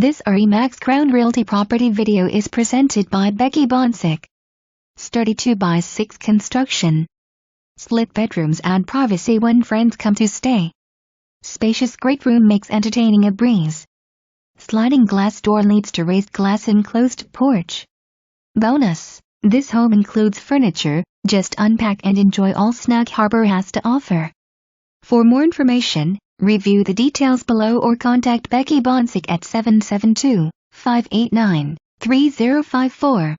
This RE/MAX Crown Realty property video is presented by Becky Boncek. Sturdy 2x6 construction. Split bedrooms add privacy when friends come to stay. Spacious great room makes entertaining a breeze. Sliding glass door leads to raised glass enclosed porch. Bonus: this home includes furniture. Just unpack and enjoy all Snug Harbor has to offer. For more information, review the details below or contact Becky Boncek at 772-589-3054.